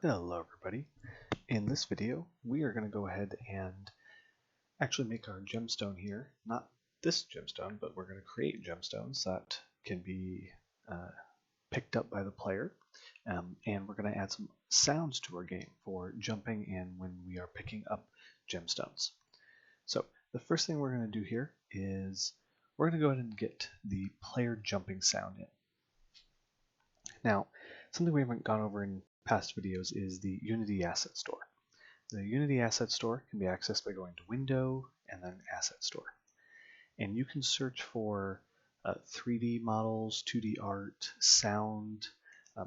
Hello everybody. In this video we are going to go ahead and actually make our gemstone here. Not this gemstone, but we're going to create gemstones that can be picked up by the player. And we're going to add some sounds to our game for jumping in when we are picking up gemstones. So the first thing we're going to do here is we're going to go ahead and get the player jumping sound in. Now, something we haven't gone over in past videos is the Unity Asset Store. The Unity Asset Store can be accessed by going to Window and then Asset Store. And you can search for 3D models, 2D art, sound,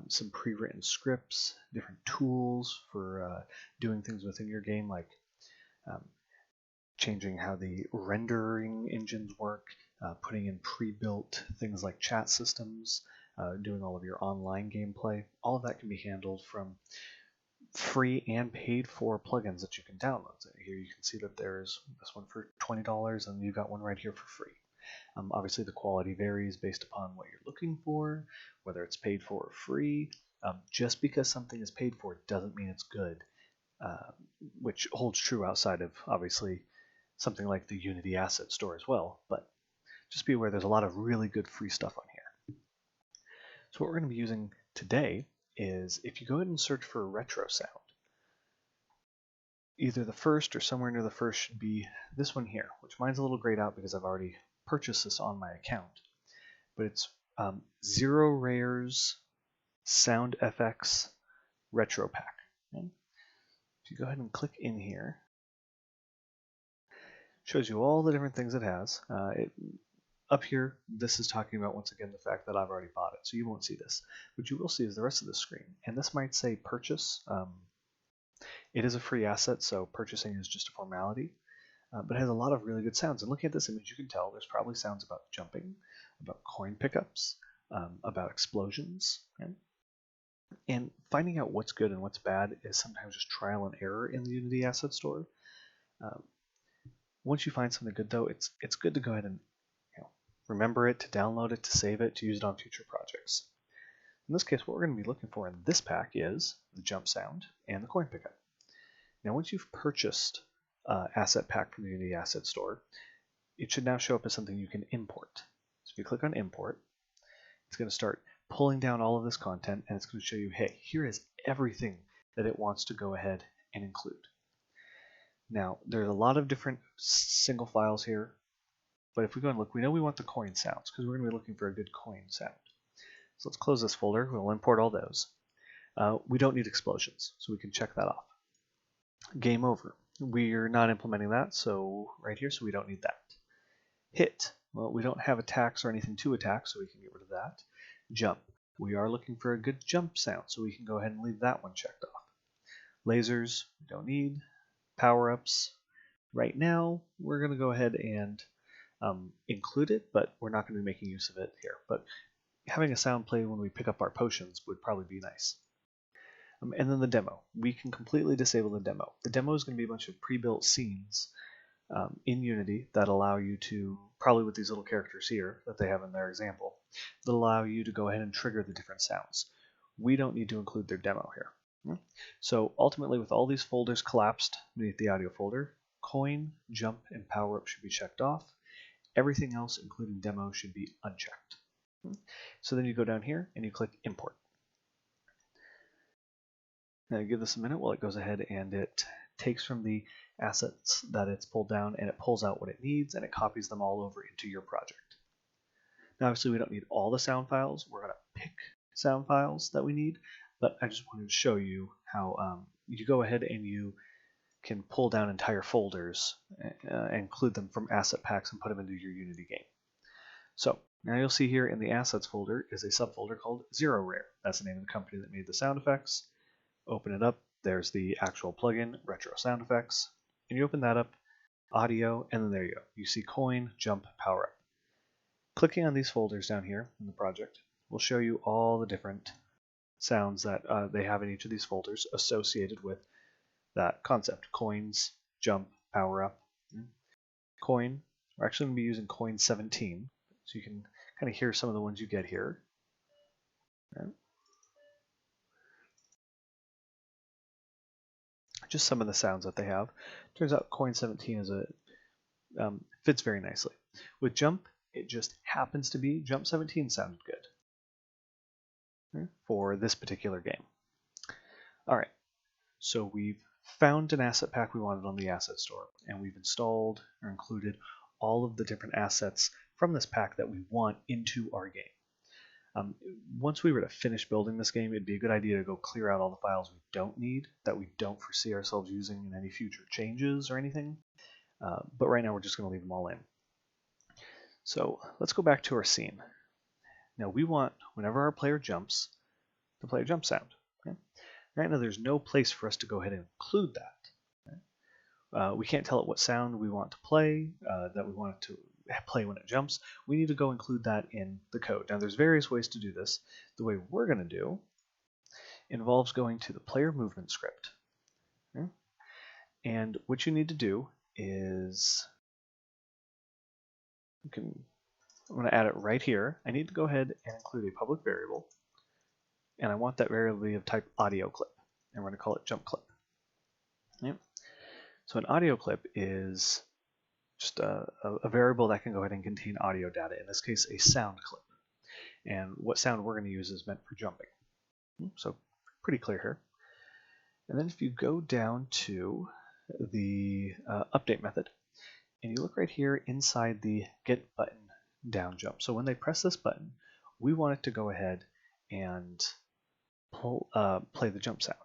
some pre-written scripts, different tools for doing things within your game, like changing how the rendering engines work, putting in pre-built things like chat systems, doing all of your online gameplay. All of that can be handled from free and paid for plugins that you can download. So here you can see that there's this one for $20 and you've got one right here for free. Obviously the quality varies based upon what you're looking for, whether it's paid for or free. Just because something is paid for doesn't mean it's good, which holds true outside of obviously something like the Unity Asset Store as well, but just be aware there's a lot of really good free stuff on here. So what we're going to be using today is if you go ahead and search for retro sound, either the first or somewhere near the first should be this one here, which mine's a little grayed out because I've already purchased this on my account. But it's Zero Rare's Sound FX Retro Pack. Okay? If you go ahead and click in here, it shows you all the different things it has. Up here, this is talking about, once again, the fact that I've already bought it, so you won't see this. What you will see is the rest of the screen, and this might say purchase. It is a free asset, so purchasing is just a formality, but it has a lot of really good sounds. And looking at this image, you can tell there's probably sounds about jumping, about coin pickups, about explosions. Okay? And finding out what's good and what's bad is sometimes just trial and error in the Unity Asset Store. Once you find something good, though, it's good to go ahead and remember it, to download it, to save it, to use it on future projects. In this case, what we're going to be looking for in this pack is the jump sound and the coin pickup. Now, once you've purchased Asset Pack from the Unity Asset Store, it should now show up as something you can import. So if you click on Import, it's going to start pulling down all of this content, and it's going to show you, hey, here is everything that it wants to go ahead and include. Now, there's a lot of different single files here, but if we go and look, we know we want the coin sounds because we're going to be looking for a good coin sound. So let's close this folder. We'll import all those. We don't need explosions, so we can check that off. Game over. We're not implementing that, so right here, so we don't need that. Hit. Well, we don't have attacks or anything to attack, so we can get rid of that. Jump. We are looking for a good jump sound, so we can go ahead and leave that one checked off. Lasers, we don't need. Power-ups. Right now, we're going to go ahead and include it, but we're not going to be making use of it here. But having a sound play when we pick up our potions would probably be nice. And then the demo. We can completely disable the demo. The demo is going to be a bunch of pre-built scenes in Unity that allow you to, probably with these little characters here that they have in their example, that allow you to go ahead and trigger the different sounds. We don't need to include their demo here. So ultimately, with all these folders collapsed beneath the audio folder, coin, jump, and power up should be checked off. Everything else, including demo, should be unchecked. So then you go down here and you click Import. Now you give this a minute while it goes ahead and it takes from the assets that it's pulled down and it pulls out what it needs and it copies them all over into your project. Now obviously we don't need all the sound files. We're going to pick sound files that we need, but I just wanted to show you how you go ahead and you can pull down entire folders, include them from asset packs, and put them into your Unity game. So now you'll see here in the assets folder is a subfolder called Zero Rare. That's the name of the company that made the sound effects. Open it up. There's the actual plugin, Retro Sound Effects. And you open that up, audio, and then there you go. You see coin, jump, power up. Clicking on these folders down here in the project will show you all the different sounds that they have in each of these folders associated with that concept. Coins, jump, power up. Coin, we're actually going to be using coin 17, so you can kind of hear some of the ones you get here. Okay. just some of the sounds that they have. Turns out coin 17 is fits very nicely. With jump, it just happens to be jump 17 sounded good for this particular game. All right, so we've found an asset pack we wanted on the asset store, and we've installed or included all of the different assets from this pack that we want into our game. Once we were to finish building this game, it'd be a good idea to go clear out all the files we don't need, that we don't foresee ourselves using in any future changes or anything. But right now we're just going to leave them all in. So let's go back to our scene. Now we want, whenever our player jumps, to play a jump sound. Okay? Right now there's no place for us to go ahead and include that. Okay? We can't tell it what sound we want to play, that we want it to play when it jumps. We need to go include that in the code. Now there's various ways to do this. The way we're going to do involves going to the player movement script. Okay? And what you need to do is, I'm going to add it right here. I need to go ahead and include a public variable, and I want that variable to be of type audio clip, and we're going to call it jump clip. Okay? So an audio clip is just a variable that can go ahead and contain audio data, in this case a sound clip. And what sound we're going to use is meant for jumping. So pretty clear here. And then if you go down to the update method, and you look right here inside the get button down jump. So when they press this button, we want it to go ahead and play the jump sound.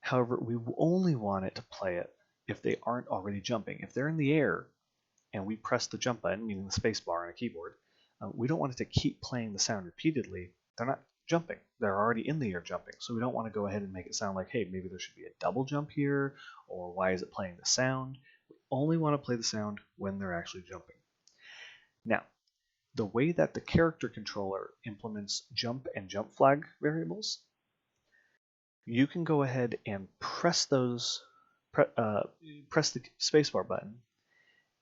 However, we only want it to play it if they aren't already jumping. If they're in the air and we press the jump button, meaning the space bar on a keyboard, we don't want it to keep playing the sound repeatedly. They're not jumping. They're already in the air jumping. So we don't want to go ahead and make it sound like, hey, maybe there should be a double jump here, or why is it playing the sound? We only want to play the sound when they're actually jumping. Now, the way that the character controller implements jump and jump flag variables, you can go ahead and press the spacebar button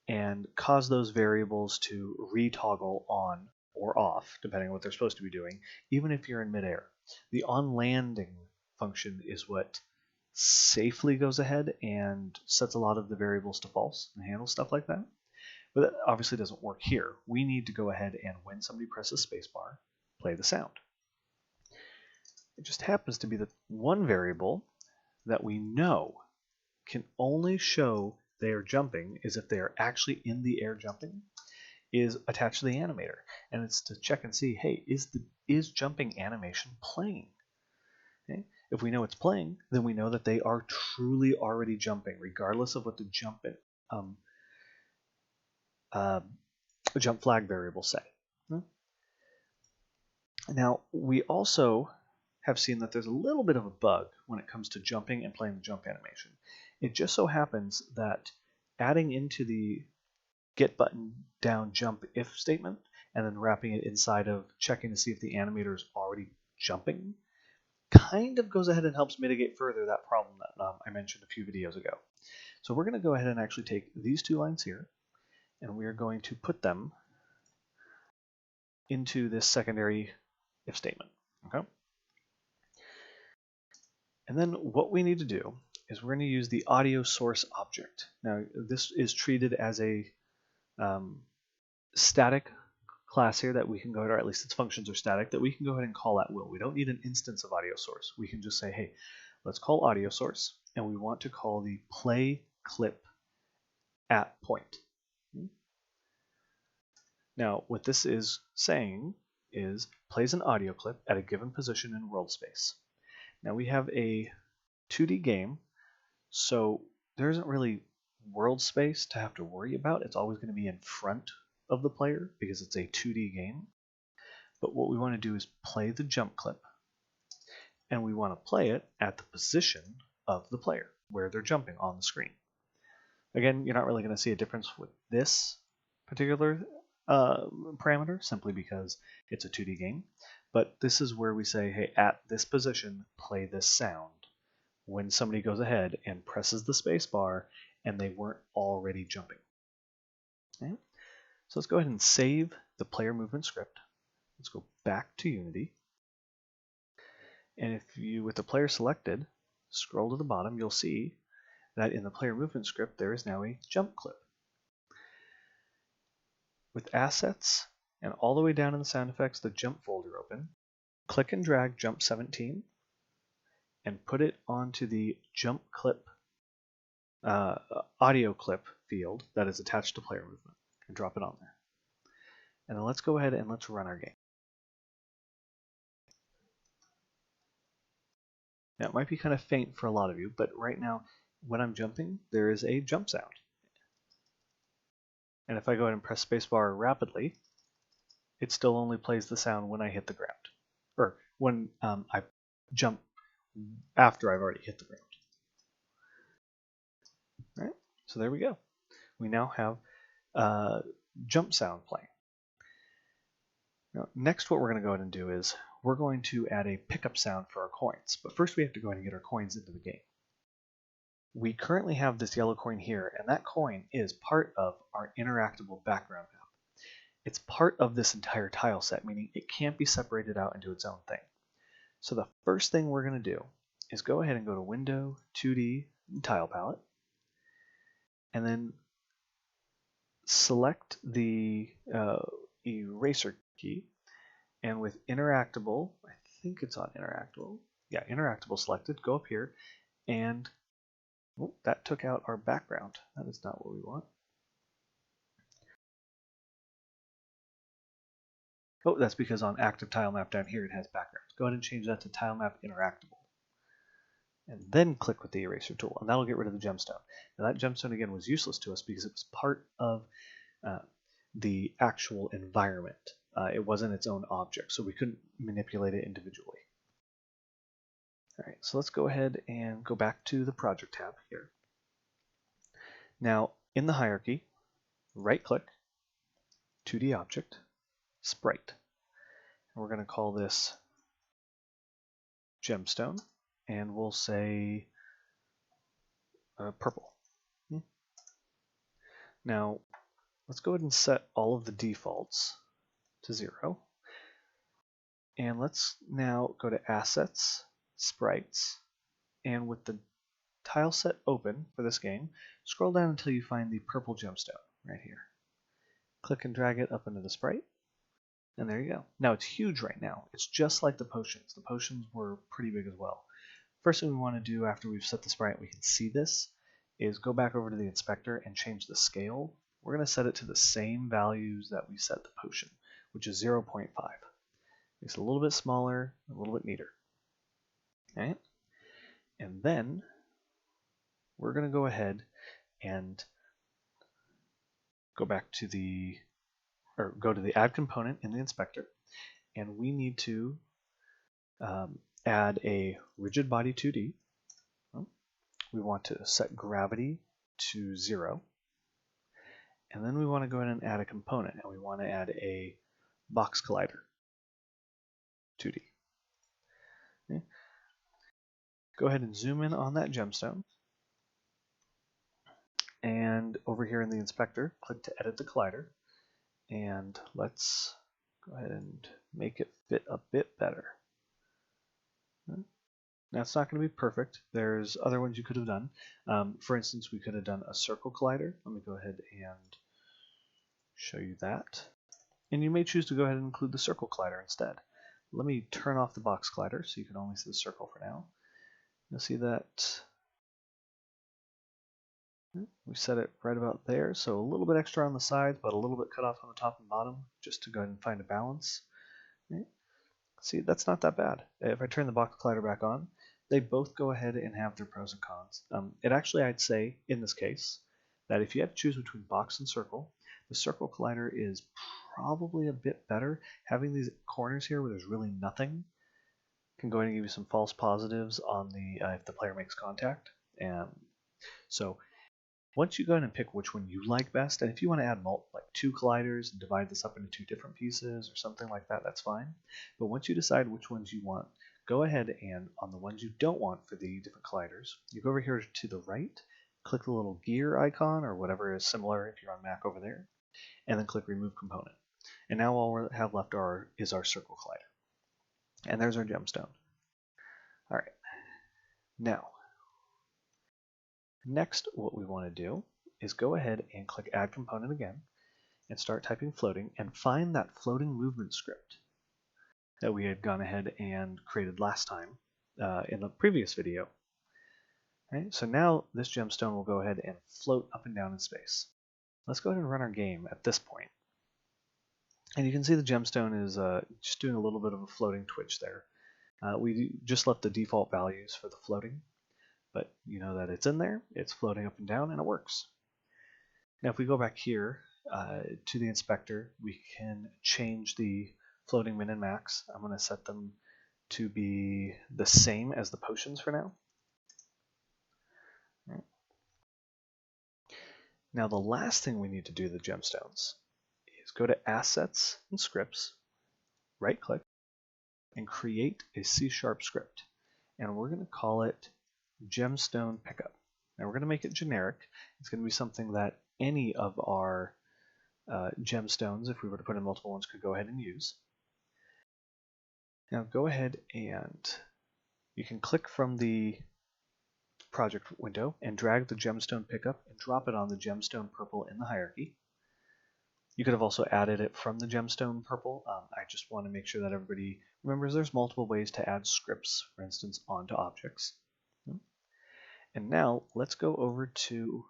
and cause those variables to retoggle on or off, depending on what they're supposed to be doing, even if you're in midair. The on-landing function is what safely goes ahead and sets a lot of the variables to false and handles stuff like that. But that obviously doesn't work here. We need to go ahead and, when somebody presses spacebar, play the sound. It just happens to be that one variable that we know can only show they are jumping is if they are actually in the air jumping, is attached to the animator. And it's to check and see, hey, is jumping animation playing? Okay? If we know it's playing, then we know that they are truly already jumping, regardless of what the jump flag variables say. Now, we also have seen that there's a little bit of a bug when it comes to jumping and playing the jump animation. It just so happens that adding into the get button down jump if statement and then wrapping it inside of checking to see if the animator is already jumping kind of goes ahead and helps mitigate further that problem that I mentioned a few videos ago. So we're going to go ahead and actually take these two lines here, and we are going to put them into this secondary if statement. Okay? And then what we need to do is we're going to use the audio source object. Now this is treated as a static class here that we can go ahead, or at least its functions are static, that we can go ahead and call at will. We don't need an instance of audio source. We can just say, hey, let's call audio source, and we want to call the play clip at point. Now what this is saying is plays an audio clip at a given position in world space. Now we have a 2D game, so there isn't really world space to have to worry about. It's always going to be in front of the player because it's a 2D game. But what we want to do is play the jump clip, and we want to play it at the position of the player where they're jumping on the screen. Again, you're not really going to see a difference with this particular parameter simply because it's a 2D game. But this is where we say, hey, at this position, play this sound when somebody goes ahead and presses the space bar and they weren't already jumping. Okay? So let's go ahead and save the player movement script. Let's go back to Unity. And if you, with the player selected, scroll to the bottom, you'll see that in the player movement script there is now a jump clip. With assets and all the way down in the sound effects, the jump folder open, click and drag jump 17 and put it onto the jump clip audio clip field that is attached to player movement and drop it on there. And then let's go ahead and let's run our game. Now it might be kind of faint for a lot of you, but right now when I'm jumping, there is a jump sound. And if I go ahead and press spacebar rapidly, it still only plays the sound when I hit the ground, or when I jump after I've already hit the ground. All right, so there we go. We now have jump sound playing. Now, next what we're going to go ahead and do is we're going to add a pickup sound for our coins. But first we have to go ahead and get our coins into the game. We currently have this yellow coin here, and that coin is part of our interactable background map. It's part of this entire tile set, meaning it can't be separated out into its own thing. So the first thing we're going to do is go ahead and go to Window, 2D, and Tile Palette, and then select the eraser key, and with interactable, I think it's on interactable, yeah, interactable selected, go up here, and that took out our background. That is not what we want. Oh, that's because on active tile map down here it has background. Go ahead and change that to tile map interactable. And then click with the eraser tool, and that'll get rid of the gemstone. Now that gemstone again was useless to us because it was part of the actual environment. It wasn't its own object, so we couldn't manipulate it individually. All right, so let's go ahead and go back to the project tab here. Now in the hierarchy, right click, 2D object, sprite. And we're going to call this gemstone, and we'll say purple. Now let's go ahead and set all of the defaults to 0. And let's now go to Assets, Sprites, and with the tile set open for this game, scroll down until you find the purple gemstone right here. Click and drag it up into the sprite, and there you go. Now it's huge right now. It's just like the potions. The potions were pretty big as well. First thing we want to do after we've set the sprite, we can see this, is go back over to the inspector and change the scale. We're going to set it to the same values that we set the potion, which is 0.5. It's a little bit smaller, a little bit neater. Okay? And then we're going to go ahead and go back to the, or go to the add component in the inspector, and we need to add a rigid body 2D. We want to set gravity to 0. And then we want to go ahead and add a component, and we want to add a box collider 2D. Okay. Go ahead and zoom in on that gemstone. And over here in the inspector, click to edit the collider. And let's go ahead and make it fit a bit better. Okay. Now it's not going to be perfect. There's other ones you could have done. For instance, we could have done a circle collider. Let me go ahead and show you that. And you may choose to go ahead and include the circle collider instead. Let me turn off the box collider so you can only see the circle for now. You'll see that we set it right about there, so a little bit extra on the sides, but a little bit cut off on the top and bottom, just to go ahead and find a balance. Okay. See, that's not that bad. If I turn the box collider back on, they both go ahead and have their pros and cons. It actually, I'd say, in this case, that if you had to choose between box and circle, the circle collider is probably a bit better. Having these corners here where there's really nothing can go ahead and give you some false positives on the if the player makes contact. So once you go ahead and pick which one you like best, and if you want to add like 2 colliders and divide this up into 2 different pieces or something like that, that's fine. But once you decide which ones you want, go ahead and on the ones you don't want for the different colliders, you go over here to the right, click the little gear icon or whatever is similar if you're on Mac over there, and then click Remove Component. And now all we have left is our circle collider. And there's our gemstone. All right. Now, Next, what we want to do is go ahead and click Add Component again and start typing floating and find that floating movement script that we had gone ahead and created last time in the previous video. Right, so now this gemstone will go ahead and float up and down in space. Let's go ahead and run our game at this point. And you can see the gemstone is just doing a little bit of a floating twitch there. We just left the default values for the floating, but you know that it's in there, it's floating up and down, and it works. Now if we go back here to the inspector, we can change the floating min and max. I'm going to set them to be the same as the potions for now. Right. Now the last thing we need to do with the gemstones is go to Assets and Scripts, right click, and create a C# script. And we're going to call it Gemstone Pickup. Now we're going to make it generic. It's going to be something that any of our gemstones, if we were to put in multiple ones, could go ahead and use. Now go ahead and you can click from the project window and drag the Gemstone Pickup and drop it on the gemstone purple in the hierarchy. You could have also added it from the gemstone purple. I just want to make sure that everybody remembers there's multiple ways to add scripts, for instance, onto objects. And now let's go over to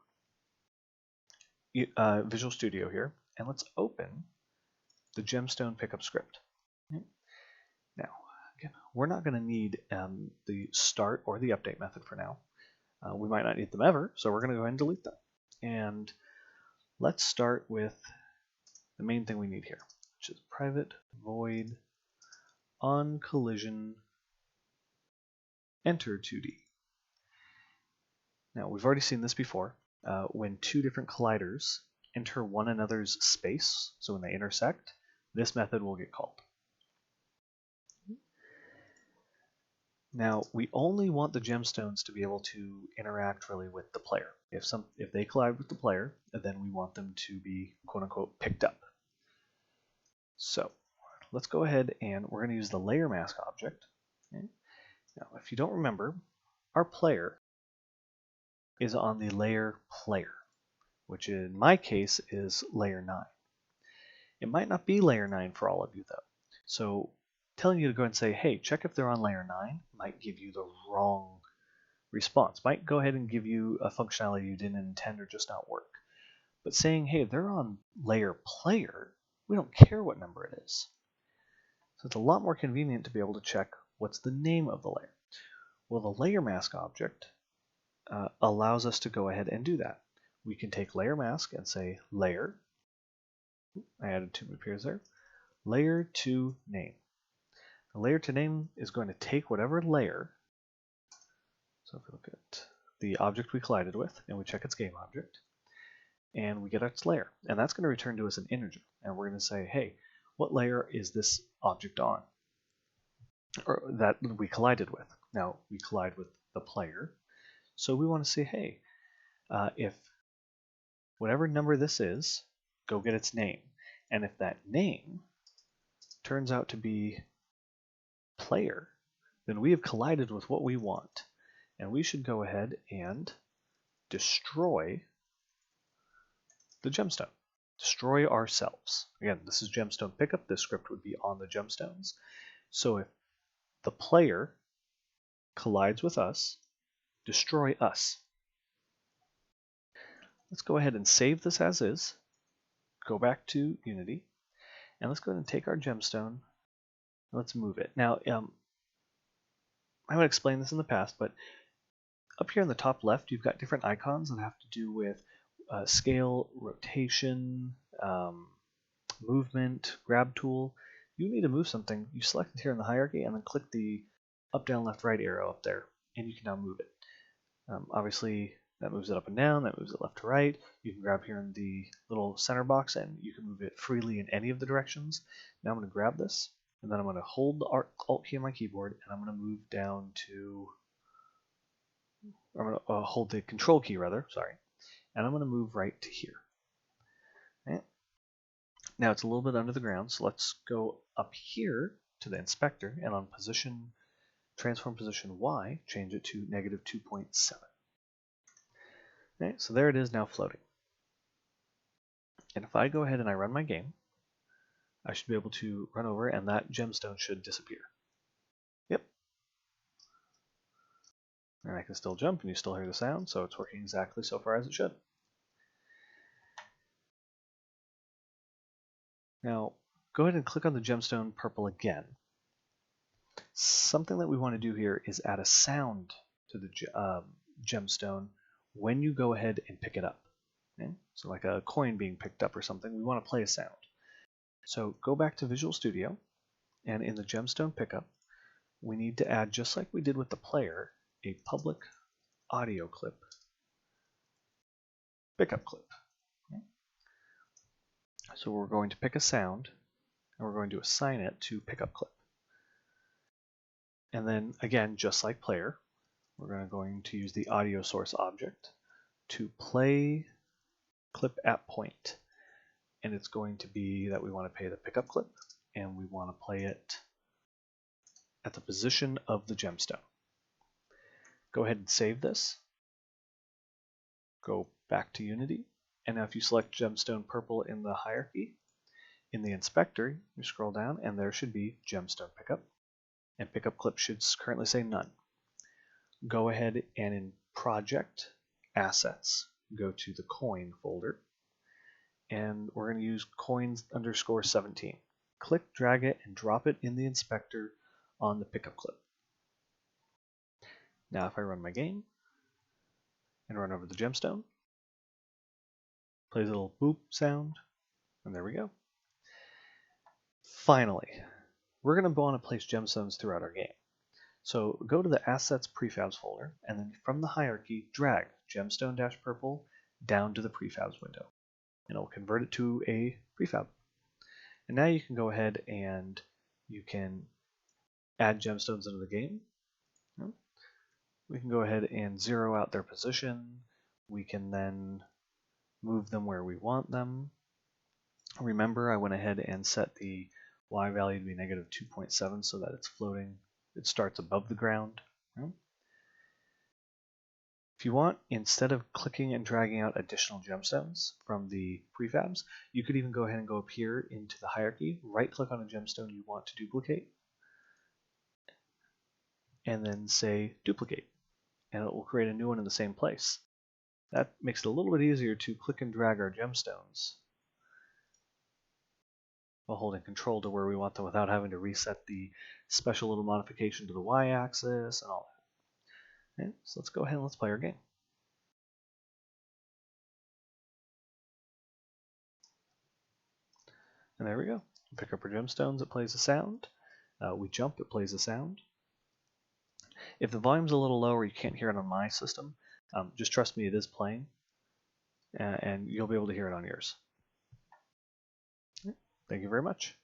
Visual Studio here, and let's open the Gemstone Pickup script. Now, again, we're not going to need the start or the update method for now. We might not need them ever, so we're going to go ahead and delete them. And let's start with the main thing we need here, which is private void on collision enter 2D. Now, we've already seen this before. When two different colliders enter one another's space, so when they intersect, this method will get called. Now, we only want the gemstones to be able to interact really with the player. If they collide with the player, then we want them to be quote-unquote picked up. So let's go ahead and we're going to use the layer mask object. Okay. Now, if you don't remember, our player is on the layer player, which in my case is layer 9. It might not be layer 9 for all of you though. So telling you to go and say, hey, check if they're on layer 9 might give you the wrong response. Might go ahead and give you a functionality you didn't intend or just not work. But saying, hey, they're on layer player, we don't care what number it is. So it's a lot more convenient to be able to check what's the name of the layer. Well, the layer mask object allows us to go ahead and do that. We can take layer mask and say layer. I added 2 new pairs there. Layer to name. The layer to name is going to take whatever layer. So if we look at the object we collided with and we check its game object, and we get its layer, and that's going to return to us an integer. And we're going to say, hey, what layer is this object on, or that we collided with? Now we collide with the player, so we want to say, hey, if whatever number this is, go get its name. And if that name turns out to be player, then we have collided with what we want, and we should go ahead and destroy the gemstone. Destroy ourselves. Again, this is Gemstone Pickup. This script would be on the gemstones. So if the player collides with us, destroy us. Let's go ahead and save this as is. Go back to Unity, and let's go ahead and take our gemstone. Let's move it. Now, I haven't explained this in the past, but up here in the top left, you've got different icons that have to do with scale, rotation, movement, grab tool. You need to move something. You select it here in the hierarchy and then click the up, down, left, right arrow up there, and you can now move it. Obviously, that moves it up and down, that moves it left to right. You can grab here in the little center box and you can move it freely in any of the directions. Now I'm going to grab this, and then I'm going to hold the Alt key on my keyboard, and I'm going to move down to, I'm going to hold the Control key rather, sorry. And I'm going to move right to here. Okay. Now it's a little bit under the ground, so let's go up here to the inspector, and on position, transform position Y, change it to -2.7. Okay, so there it is now floating. And if I go ahead and I run my game, I should be able to run over and that gemstone should disappear. Yep. And I can still jump and you still hear the sound, so it's working exactly so far as it should. Now, go ahead and click on the gemstone purple again. Something that we want to do here is add a sound to the gemstone when you go ahead and pick it up. Okay? So like a coin being picked up or something, we want to play a sound. So go back to Visual Studio, and in the Gemstone Pickup, we need to add, just like we did with the player, a public audio clip pickup clip. Okay? So we're going to pick a sound, and we're going to assign it to pickup clip. And then again, just like player, we're going to use the audio source object to play clip at point. And it's going to be that we want to play the pickup clip, and we want to play it at the position of the gemstone. Go ahead and save this. Go back to Unity, and now if you select Gemstone Purple in the hierarchy, in the inspector, you scroll down, and there should be Gemstone Pickup, and Pickup Clip should currently say None. Go ahead and in Project, Assets, go to the Coin folder, and we're going to use coins_17. Click, drag it, and drop it in the inspector on the Pickup Clip. Now if I run my game, and run over the gemstone, plays a little boop sound, and there we go. Finally, we're going to want to place gemstones throughout our game. So go to the Assets Prefabs folder, and then from the hierarchy, drag Gemstone-Purple down to the Prefabs window, and it'll convert it to a prefab. And now you can go ahead and you can add gemstones into the game. We can go ahead and zero out their position. We can then move them where we want them. Remember, I went ahead and set the Y value to be -2.7 so that it's floating. It starts above the ground. If you want, instead of clicking and dragging out additional gemstones from the prefabs, you could even go ahead and go up here into the hierarchy, right-click on a gemstone you want to duplicate, and then say Duplicate, and it will create a new one in the same place. That makes it a little bit easier to click and drag our gemstones while holding control to where we want them without having to reset the special little modification to the y-axis and all that. Okay, so let's go ahead and let's play our game. And there we go. We pick up our gemstones, it plays a sound. We jump, it plays a sound. If the volume's a little low or you can't hear it on my system, just trust me, it is playing, and you'll be able to hear it on yours. Thank you very much.